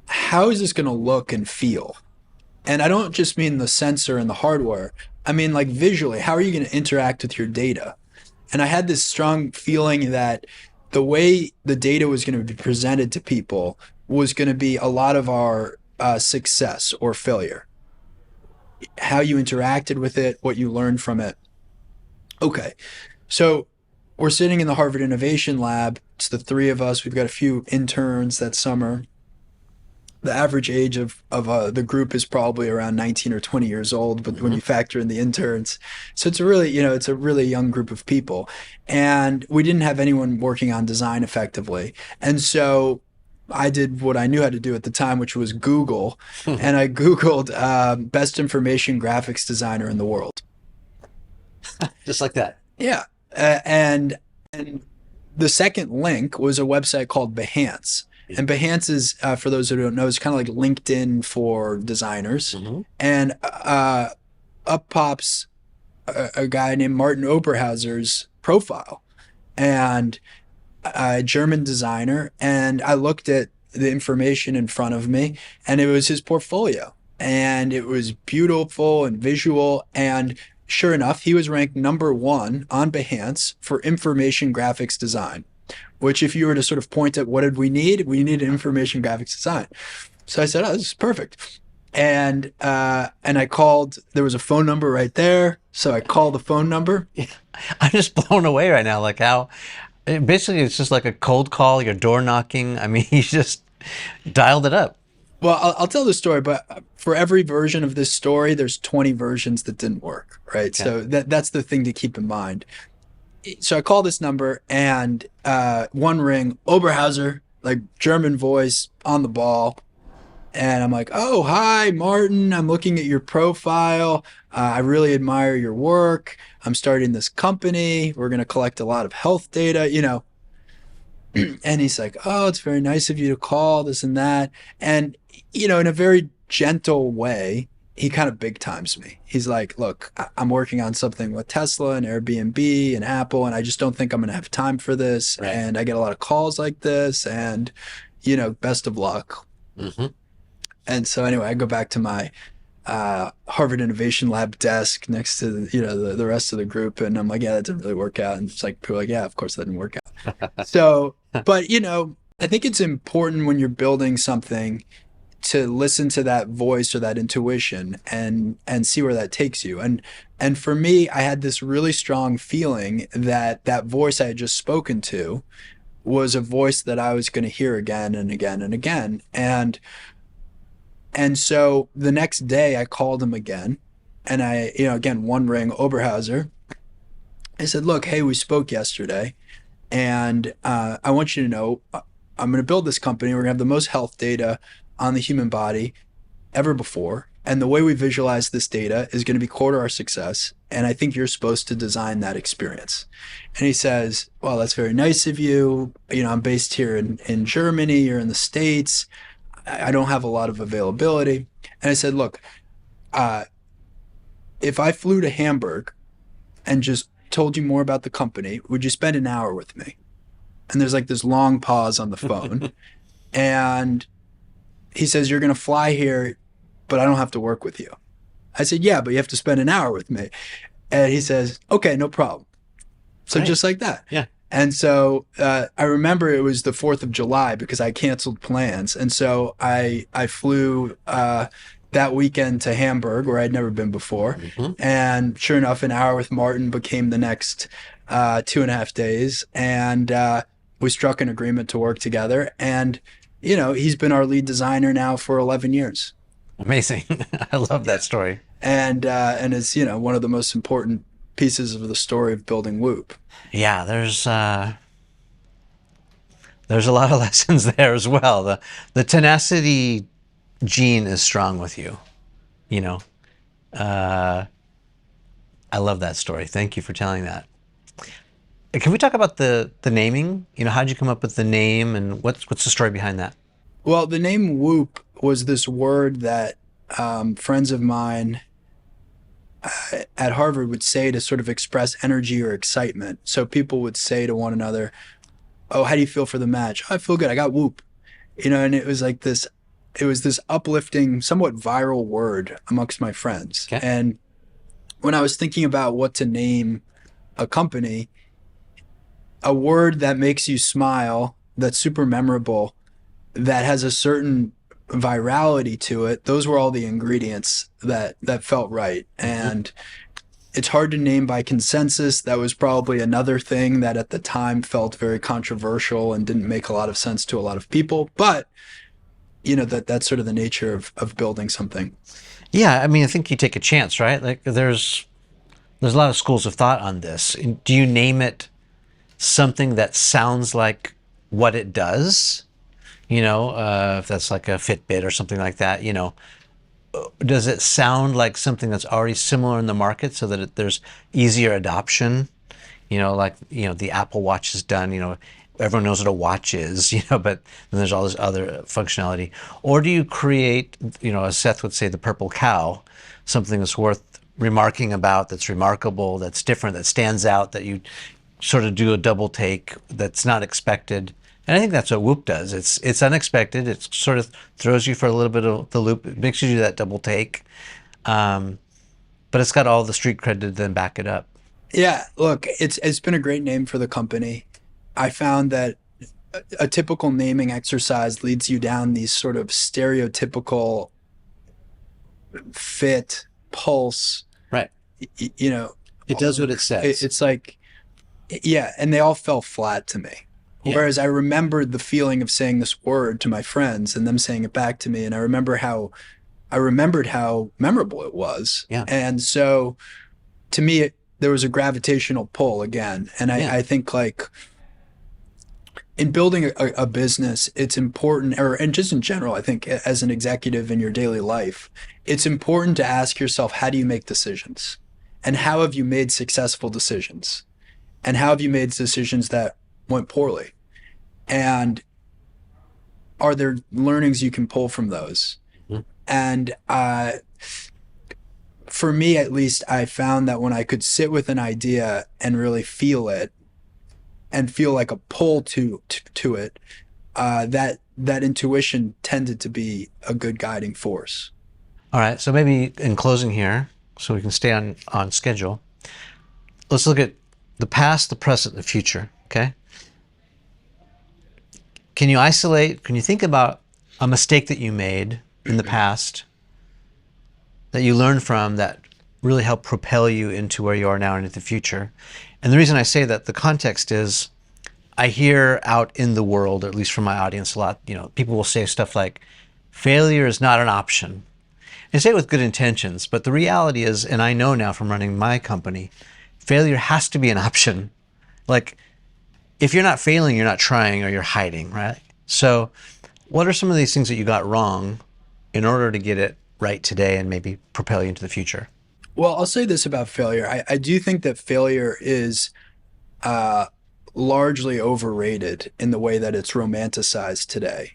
how is this going to look and feel? And I don't just mean the sensor and the hardware. I mean, like, visually, how are you going to interact with your data? And I had this strong feeling that the way the data was going to be presented to people was going to be a lot of our success or failure. How you interacted with it, what you learned from it. Okay, so we're sitting in the Harvard Innovation Lab. It's the three of us. We've got a few interns that summer. The average age of the group is probably around 19 or 20 years old, but when you factor in the interns, so it's a really, it's a really young group of people, and we didn't have anyone working on design effectively, and so I did what I knew how to do at the time, which was Google, and I Googled best information graphics designer in the world. Just like that. Yeah, and the second link was a website called Behance. And Behance is, for those who don't know, is kind of like LinkedIn for designers. Mm-hmm. And up pops a guy named Martin Oberhauser's profile, and a German designer. And I looked at the information in front of me, and it was his portfolio. And it was beautiful and visual. And sure enough, he was ranked #1 on Behance for information graphics design, which if you were to sort of point at what did we needed information graphics design. So I said, oh, this is perfect. And I called, there was a phone number right there. So I called the phone number. I'm just blown away right now. Like how basically it's just like a cold call, you're door knocking. I mean, you just dialed it up. Well, I'll tell the story, but for every version of this story, there's 20 versions that didn't work, right? Okay. So that's the thing to keep in mind. So I call this number, and one ring, Oberhauser, like German voice on the ball. And I'm like, oh, hi, Martin. I'm looking at your profile. I really admire your work. I'm starting this company. We're going to collect a lot of health data, you know. And he's like, oh, it's very nice of you to call, this and that. And, you know, in a very gentle way, he kind of big times me. He's like, look, I'm working on something with Tesla and Airbnb and Apple, and I just don't think I'm going to have time for this. Right. And I get a lot of calls like this, and, you know, best of luck. Mm-hmm. And so anyway, I go back to my Harvard Innovation Lab desk next to the rest of the group, and I'm like, yeah, that didn't really work out. And it's like people are like, yeah, of course that didn't work out. So, but you know, I think it's important when you're building something to listen to that voice or that intuition and see where that takes you. And for me, I had this really strong feeling that that voice I had just spoken to was a voice that I was going to hear again and again and again. And so the next day I called him again, and I, you know, again, one ring, Oberhauser. I said, look, hey, we spoke yesterday, and I want you to know I'm going to build this company. We're going to have the most health data on the human body ever before. And the way we visualize this data is going to be core to our success. And I think you're supposed to design that experience. And he says, well, that's very nice of you. You know, I'm based here in Germany. You're in the States. I don't have a lot of availability. And I said, look, if I flew to Hamburg and just told you more about the company, would you spend an hour with me? And there's like this long pause on the phone. And he says, you're going to fly here, but I don't have to work with you. I said, yeah, but you have to spend an hour with me. And he says, okay, no problem. So Right. just like that. Yeah. And so I remember it was the 4th of July because I canceled plans. And so I flew that weekend to Hamburg, where I'd never been before. Mm-hmm. And sure enough, an hour with Martin became the next 2.5 days. And we struck an agreement to work together. And, you know, he's been our lead designer now for 11 years. Amazing. I love that story. And it's, you know, one of the most important pieces of the story of building Whoop. Yeah, there's a lot of lessons there as well. The tenacity gene is strong with you. You know, I love that story. Thank you for telling that. Can we talk about the naming? You know, how'd you come up with the name, and what's the story behind that? Well, the name Whoop was this word that friends of mine at Harvard would say to sort of express energy or excitement. So people would say to one another, "Oh, how do you feel for the match?" "Oh, I feel good. I got Whoop." You know, and it was like this. It was this uplifting, somewhat viral word amongst my friends. Okay. And when I was thinking about what to name a company, a word that makes you smile, that's super memorable, that has a certain virality to it, those were all the ingredients that felt right. And it's hard to name by consensus. That was probably another thing that at the time felt very controversial and didn't make a lot of sense to a lot of people. But you know, that's sort of the nature of building something. Yeah, I mean, I think you take a chance, right? Like there's a lot of schools of thought on this. Do you name it something that sounds like what it does? You know, if that's like a Fitbit or something like that, you know, does it sound like something that's already similar in the market so that there's easier adoption? You know, like, you know, the Apple Watch has done, you know, everyone knows what a watch is, but then there's all this other functionality? Or do you create, as Seth would say, the purple cow, something that's worth remarking about, that's remarkable, that's different, that stands out, that you sort of do a double take that's not expected? And I think that's what Whoop does. It's unexpected. It sort of throws you for a little bit of the loop. It makes you do that double take. Um, but it's got all the street cred to then back it up. Yeah, look, it's been a great name for the company. I found that a typical naming exercise leads you down these sort of stereotypical fit, pulse, Right. you know, It does what it says. it's like, yeah, and they all fell flat to me. Yeah. Whereas I remembered the feeling of saying this word to my friends and them saying it back to me, and I remembered how memorable it was. Yeah. And so to me, there was a gravitational pull again. And Yeah. I think like in building a business, it's important, and just in general, I think as an executive in your daily life, it's important to ask yourself, how do you make decisions? And how have you made successful decisions? And how have you made decisions that went poorly? And are there learnings you can pull from those? Mhm. And for me, at least, I found that when I could sit with an idea and really feel it and feel like a pull to it, that intuition tended to be a good guiding force. All right. So maybe in closing here, so we can stay on schedule, let's look at the past, the present, the future. Okay. Can you think about a mistake that you made in the past that you learned from that really helped propel you into where you are now and into the future? And the reason I say that, the context is, I hear out in the world, or at least from my audience, a lot, people will say stuff like, failure is not an option. And say it with good intentions, but the reality is, and I know now from running my company, failure has to be an option. Like, if you're not failing, you're not trying, or you're hiding, right? So what are some of these things that you got wrong in order to get it right today and maybe propel you into the future? Well, I'll say this about failure. I do think that failure is uh, largely overrated in the way that it's romanticized today.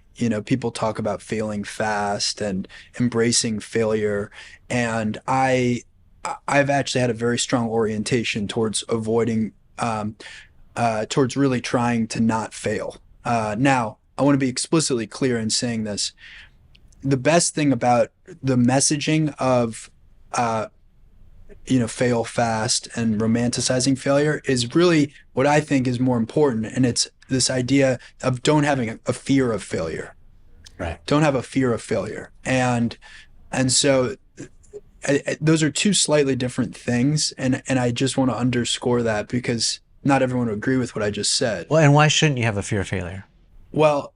People talk about failing fast and embracing failure, and I've actually had a very strong orientation towards avoiding, towards really trying to not fail. Now, I want to be explicitly clear in saying this. The best thing about the messaging of fail fast and romanticizing failure is really what I think is more important. And it's this idea of don't having a fear of failure. Right. Don't have a fear of failure. And so those are two slightly different things. And I just want to underscore that because not everyone would agree with what I just said. Well, and why shouldn't you have a fear of failure? Well,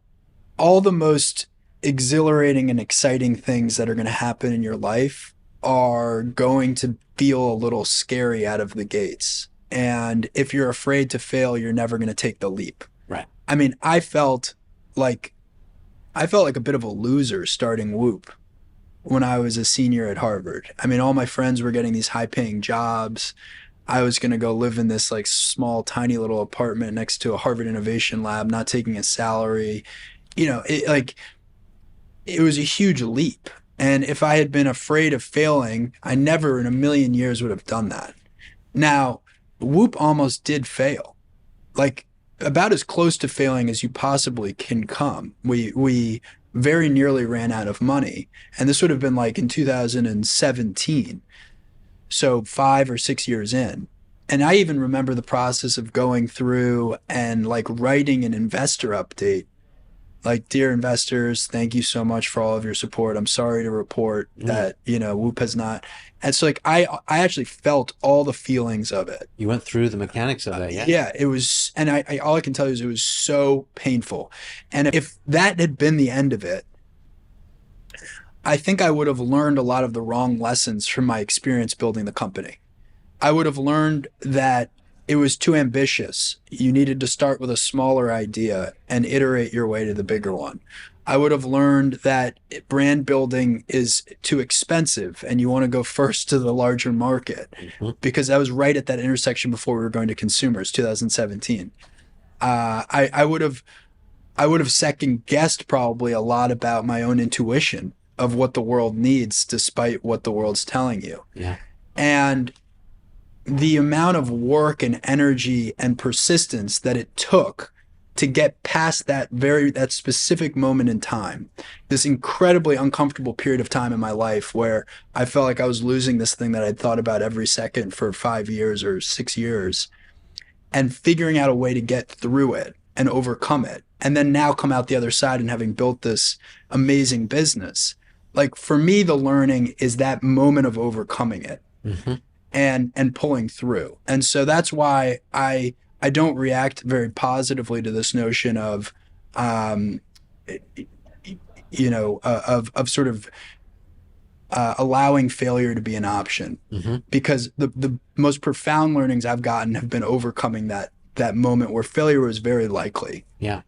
all the most exhilarating and exciting things that are going to happen in your life are going to feel a little scary out of the gates. And if you're afraid to fail, you're never going to take the leap. Right. I mean, like I felt like a bit of a loser starting Whoop when I was a senior at Harvard. I mean, all my friends were getting these high-paying jobs. I was going to go live in this like small, tiny little apartment next to a Harvard Innovation Lab, not taking a salary. It was a huge leap. And if I had been afraid of failing, I never in a million years would have done that. Now, Whoop almost did fail, like about as close to failing as you possibly can come. We very nearly ran out of money, and this would have been like in 2017, so 5 or 6 years in. And I even remember the process of going through and like writing an investor update like, dear investors, thank you so much for all of your support. I'm sorry to report that, Whoop has not. And so like I actually felt all the feelings of it. You went through the mechanics of that, yeah? Yeah, it was, and I all I can tell you is it was so painful. And if that had been the end of it, I think I would have learned a lot of the wrong lessons from my experience building the company. I would have learned that it was too ambitious. You needed to start with a smaller idea and iterate your way to the bigger one. I would have learned that brand building is too expensive and you want to go first to the larger market Mhm. because that was right at that intersection before we were going to consumers, 2017. I would have second guessed probably a lot about my own intuition of what the world needs, despite what the world's telling you. Yeah. And the amount of work and energy and persistence that it took to get past that specific moment in time, this incredibly uncomfortable period of time in my life where I felt like I was losing this thing that I'd thought about every second for 5 years or 6 years, and figuring out a way to get through it and overcome it, and then now come out the other side and having built this amazing business. Like for me, the learning is that moment of overcoming it Mm-hmm. and pulling through. And so that's why I don't react very positively to this notion of of sort of allowing failure to be an option, Mm-hmm. because the most profound learnings I've gotten have been overcoming that moment where failure was very likely. Yeah.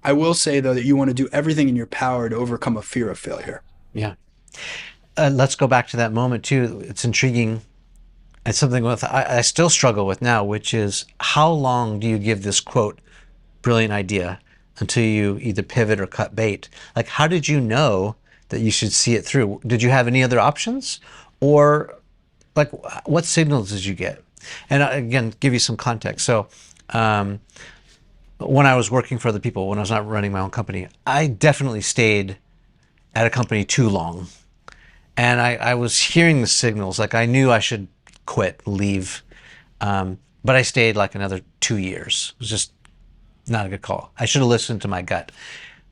I will say though that you want to do everything in your power to overcome a fear of failure. Yeah. Let's go back to that moment too. It's intriguing. It's something I still struggle with now, which is how long do you give this quote, brilliant idea, until you either pivot or cut bait? Like, how did you know that you should see it through? Did you have any other options? Or, like, what signals did you get? And again, give you some context. So, when I was working for other people, when I was not running my own company, I definitely stayed at a company too long. And I was hearing the signals, like I knew I should quit, leave. But I stayed like another 2 years. It was just not a good call. I should have listened to my gut.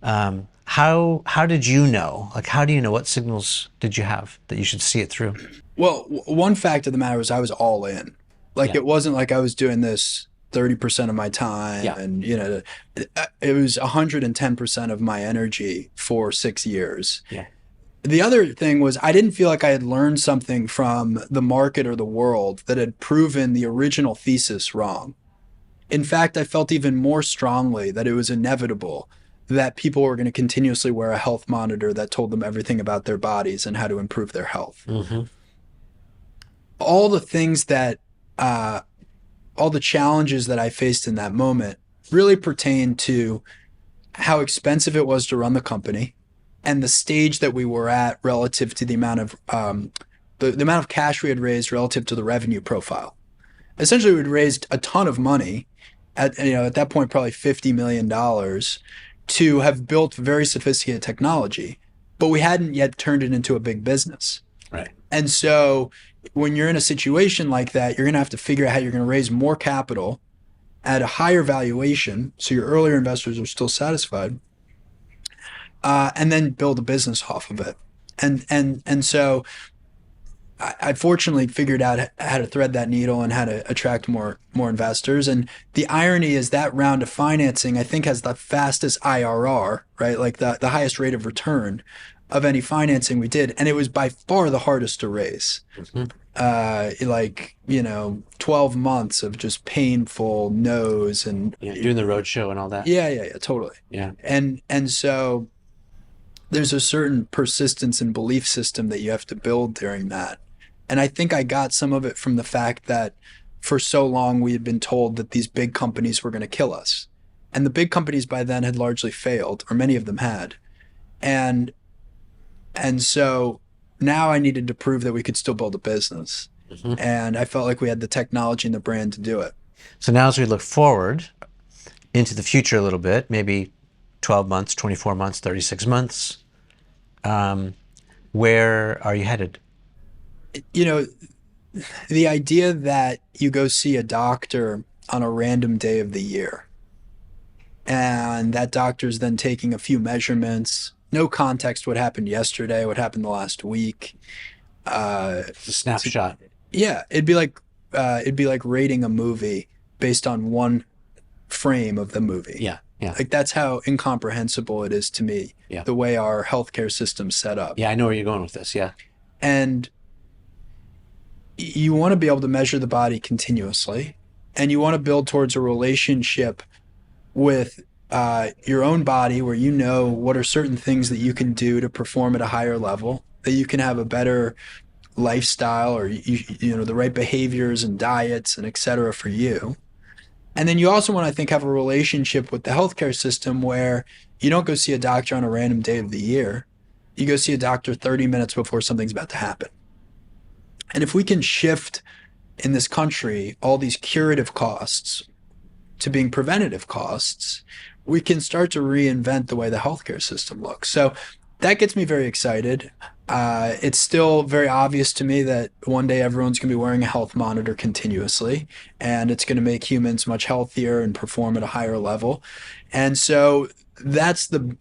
How did you know? Like, how do you know, what signals did you have that you should see it through? Well, one fact of the matter was I was all in. Like Yeah. it wasn't like I was doing this 30% of my time, Yeah. and it was 110% of my energy for 6 years. Yeah. The other thing was I didn't feel like I had learned something from the market or the world that had proven the original thesis wrong. In fact, I felt even more strongly that it was inevitable that people were going to continuously wear a health monitor that told them everything about their bodies and how to improve their health. Mm-hmm. All the things that, all the challenges that I faced in that moment really pertain to how expensive it was to run the company and the stage that we were at relative to the amount of the amount of cash we had raised relative to the revenue profile. Essentially, we'd raised a ton of money at that point probably $50 million to have built very sophisticated technology, but we hadn't yet turned it into a big business. Right. And so when you're in a situation like that, you're going to have to figure out how you're going to raise more capital at a higher valuation so your earlier investors are still satisfied, and then build a business off of it. And so I fortunately figured out how to thread that needle and how to attract more investors. And the irony is that round of financing, I think, has the fastest IRR, right? Like the highest rate of return of any financing we did. And it was by far the hardest to raise. Mm-hmm. 12 months of just painful no's and Yeah. Doing the road show and all that. yeah, totally. Yeah. And so there's a certain persistence and belief system that you have to build during that. And I think I got some of it from the fact that for so long we had been told that these big companies were going to kill us. And the big companies by then had largely failed, or many of them had. And so now I needed to prove that we could still build a business. Mm-hmm. And I felt like we had the technology and the brand to do it. So now as we look forward into the future a little bit, maybe 12 months, 24 months, 36 months, where are you headed? The idea that you go see a doctor on a random day of the year, and that doctor's then taking a few measurements, no context what happened yesterday, what happened the last week. It's a snapshot. Yeah, it'd be like rating a movie based on one frame of the movie. Yeah. Yeah. Like that's how incomprehensible it is to me, Yeah. the way our healthcare system's set up. Yeah. I know where you're going with this. Yeah. And you want to be able to measure the body continuously, and you want to build towards a relationship with your own body where you know what are certain things that you can do to perform at a higher level, that you can have a better lifestyle, or the right behaviors and diets and et cetera for you. And then you also want to, I think, have a relationship with the healthcare system where you don't go see a doctor on a random day of the year. You go see a doctor 30 minutes before something's about to happen. And if we can shift in this country all these curative costs to being preventative costs, we can start to reinvent the way the healthcare system looks. So that gets me very excited. It's still very obvious to me that one day everyone's going to be wearing a health monitor continuously, and it's going to make humans much healthier and perform at a higher level. And so uh, that's the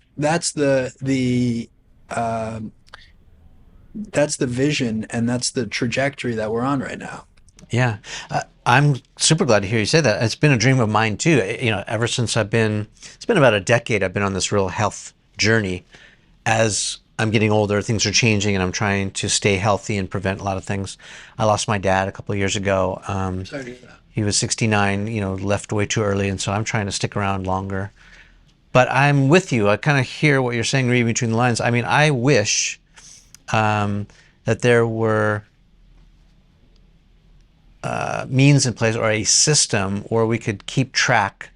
vision, and that's the trajectory that we're on right now. Yeah, I'm super glad to hear you say that. It's been a dream of mine too. Ever since it's been about a decade. I've been on this real health journey. As I'm getting older, things are changing, and I'm trying to stay healthy and prevent a lot of things. I lost my dad a couple of years ago. Sorry to hear that. He was 69. Left way too early, and so I'm trying to stick around longer. But I'm with you. I kind of hear what you're saying, reading between the lines. I mean, I wish that there were means in place or a system where we could keep track.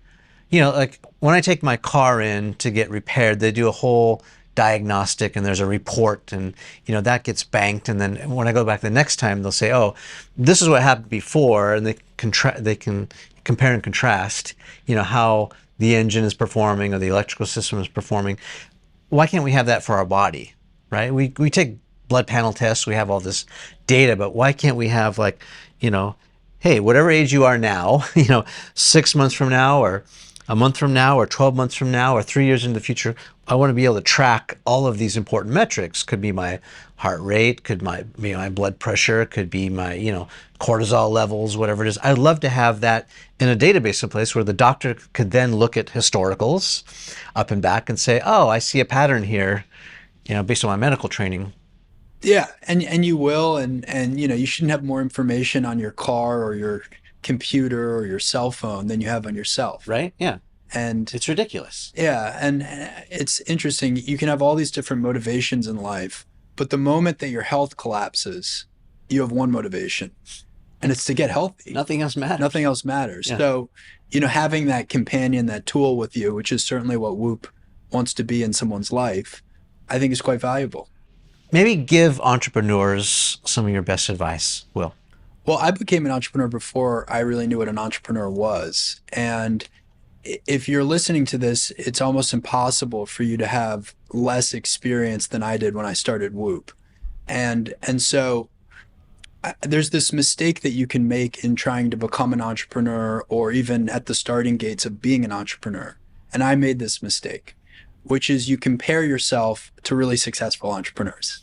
Like when I take my car in to get repaired, they do a whole diagnostic and there's a report, and that gets banked, and then when I go back the next time, they'll say, oh, this is what happened before, and they can compare and contrast how the engine is performing or the electrical system is performing. Why can't we have that for our body, right? We take blood panel tests, we have all this data, but why can't we have, like, hey, whatever age you are now, 6 months from now, or a month from now, or 12 months from now, or 3 years into the future, I want to be able to track all of these important metrics. Could be my heart rate, could be my blood pressure, could be my, cortisol levels, whatever it is. I'd love to have that in a database someplace where the doctor could then look at historicals up and back and say, oh, I see a pattern here, based on my medical training. Yeah, and you will, and you shouldn't have more information on your car or your computer or your cell phone than you have on yourself. Right? Yeah. And It's ridiculous. yeah, and it's interesting. You can have all these different motivations in life, but the moment that your health collapses, you have one motivation, and it's to get healthy. Nothing else matters. Nothing else matters. Yeah. So, having that companion, that tool with you, which is certainly what Whoop wants to be in someone's life, I think is quite valuable. Maybe give entrepreneurs some of your best advice, Will. Well, I became an entrepreneur before I really knew what an entrepreneur was. And if you're listening to this, it's almost impossible for you to have less experience than I did when I started Whoop. And so there's this mistake that you can make in trying to become an entrepreneur or even at the starting gates of being an entrepreneur. And I made this mistake, which is you compare yourself to really successful entrepreneurs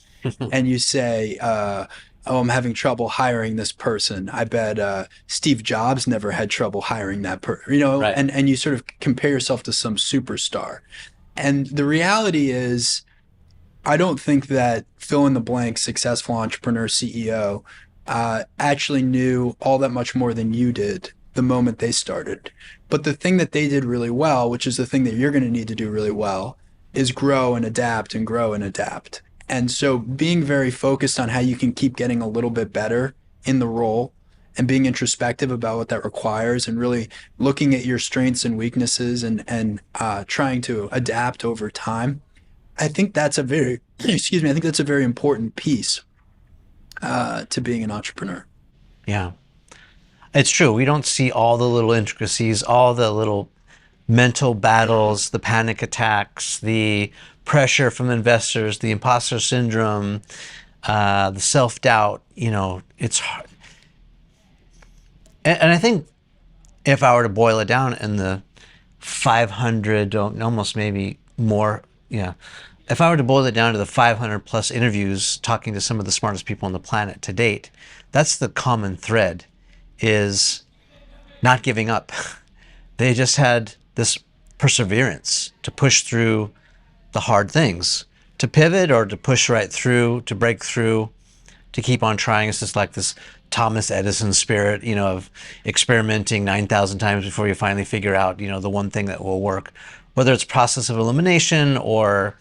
and you say, oh, I'm having trouble hiring this person. I bet Steve Jobs never had trouble hiring that person, Right. and you sort of compare yourself to some superstar. And the reality is, I don't think that fill in the blank successful entrepreneur CEO actually knew all that much more than you did the moment they started. But the thing that they did really well, which is the thing that you're going to need to do really well, is grow and adapt and grow and adapt. And so being very focused on how you can keep getting a little bit better in the role and being introspective about what that requires and really looking at your strengths and weaknesses and trying to adapt over time. I think that's a very, excuse me, I think that's a very important piece to being an entrepreneur. Yeah. It's true. We don't see all the little intricacies, all the little mental battles, the panic attacks, the pressure from investors, the imposter syndrome, the self-doubt. It's hard. And I think if I were to boil it down in the 500, almost maybe more, yeah. If I were to boil it down to the 500 plus interviews talking to some of the smartest people on the planet to date, that's the common thread, is not giving up. They just had this perseverance to push through the hard things, to pivot or to push right through, to break through, to keep on trying. It's just like this Thomas Edison spirit, of experimenting 9,000 times before you finally figure out, the one thing that will work. Whether it's process of elimination or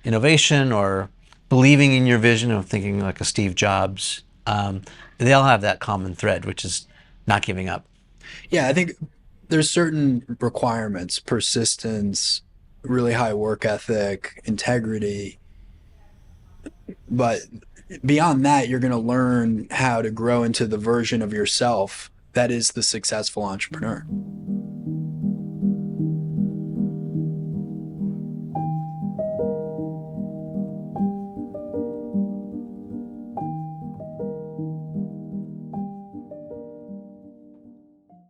innovation or believing in your vision of thinking like a Steve Jobs, they all have that common thread, which is not giving up. Yeah, I think there's certain requirements, persistence, really high work ethic, integrity, but beyond that, you're going to learn how to grow into the version of yourself that is the successful entrepreneur.